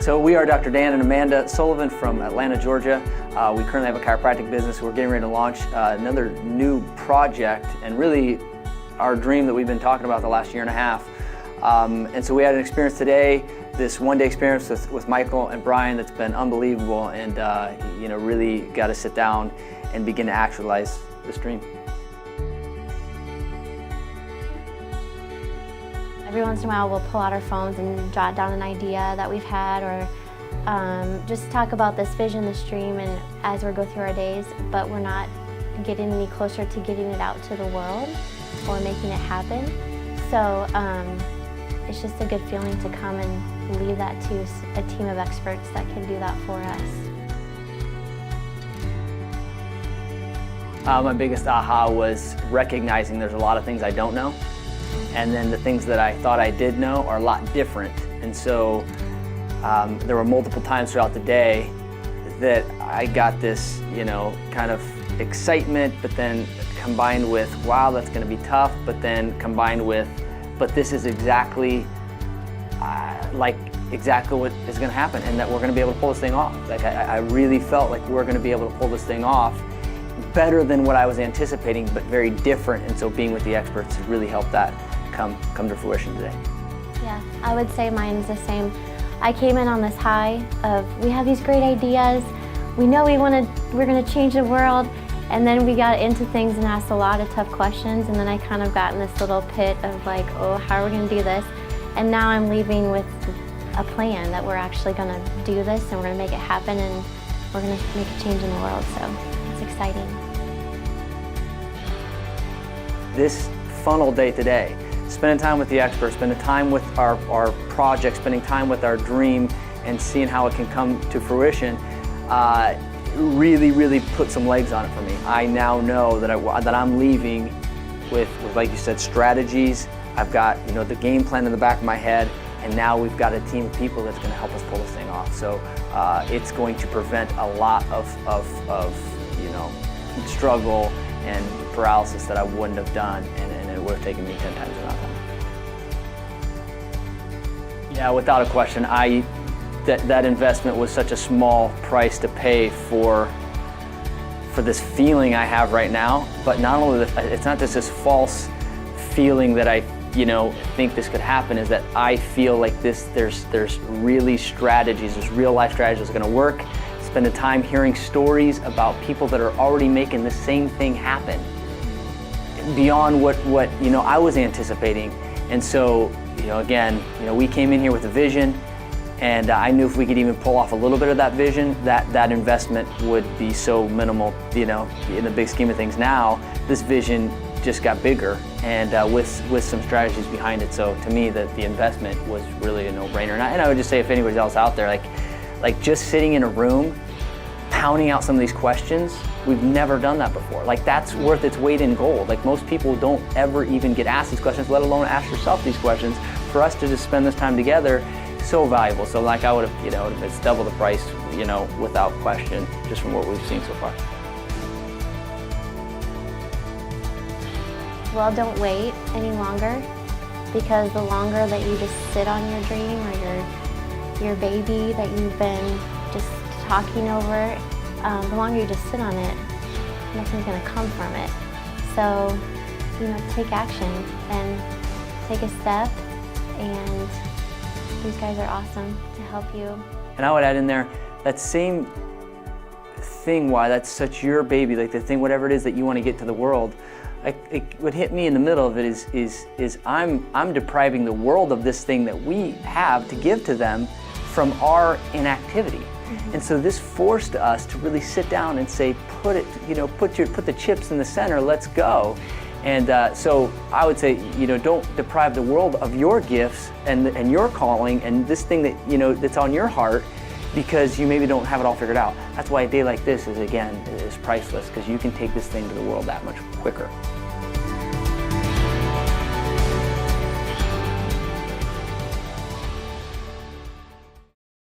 So we are Dr. Dan and Amanda Sullivan from Atlanta, Georgia. We currently have a chiropractic business. We're getting ready to launch another new project, and really our dream that we've been talking about the last year and a half. And so we had an experience today, this one-day experience with Michael and Bryan that's been unbelievable, and really got to sit down and begin to actualize this dream. Every once in a while we'll pull out our phones and jot down an idea that we've had, or just talk about this vision, this dream, and as we go through our days, but we're not getting any closer to getting it out to the world or making it happen. So it's just a good feeling to come and leave that to a team of experts that can do that for us. My biggest aha was recognizing there's a lot of things I don't know, and then the things that I thought I did know are a lot different. And so there were multiple times throughout the day that I got this, kind of excitement, but then combined with, wow, that's going to be tough, but then combined with, but this is exactly exactly what is going to happen, and that we're going to be able to pull this thing off. Like I really felt like we're going to be able to pull this thing off better than what I was anticipating, but very different. And so being with the experts has really helped that come to fruition today. Yeah, I would say mine's the same. I came in on this high of, we have these great ideas, we know we're going to change the world, and then we got into things and asked a lot of tough questions, and then I kind of got in this little pit of like, oh, how are we going to do this? And now I'm leaving with a plan that we're actually going to do this, and we're going to make it happen, and we're going to make a change in the world, so it's exciting. This funnel day today, spending time with the experts, spending time with our project, spending time with our dream, and seeing how it can come to fruition, really put some legs on it for me. I now know that I'm leaving with, like you said, strategies. I've got the game plan in the back of my head, and now we've got a team of people that's going to help us pull this thing off. So it's going to prevent a lot of struggle and paralysis that I wouldn't have done, and it would have taken me 10 times the amount of time. Yeah, without a question, that investment was such a small price to pay for this feeling I have right now. But not only it's not just this false feeling that I think this could happen, is that I feel like there's really strategies, there's real life strategies that's going to work. Spending time hearing stories about people that are already making the same thing happen beyond what I was anticipating. And so again, we came in here with a vision, and I knew if we could even pull off a little bit of that vision, that investment would be so minimal. In the big scheme of things now, this vision just got bigger, and with some strategies behind it. So to me, the investment was really a no-brainer. And I would just say, if anybody's else out there, like just sitting in a room, pounding out some of these questions, we've never done that before. Like, that's worth its weight in gold. Like, most people don't ever even get asked these questions, let alone ask yourself these questions. For us to just spend this time together, so valuable. So like, I would have, it's double the price, without question, just from what we've seen so far. Well, don't wait any longer, because the longer that you just sit on your dream or your baby that you've been just talking over, the longer you just sit on it, nothing's going to come from it. So, take action and take a step, and these guys are awesome to help you. And I would add in there, that same thing, why that's such your baby, like the thing, whatever it is that you want to get to the world, it would hit me in the middle of it is I'm depriving the world of this thing that we have to give to them from our inactivity. Mm-hmm. And so this forced us to really sit down and say, put the chips in the center, let's go. And so I would say, don't deprive the world of your gifts and your calling and this thing that that's on your heart, because you maybe don't have it all figured out. That's why a day like this is priceless, because you can take this thing to the world that much quicker.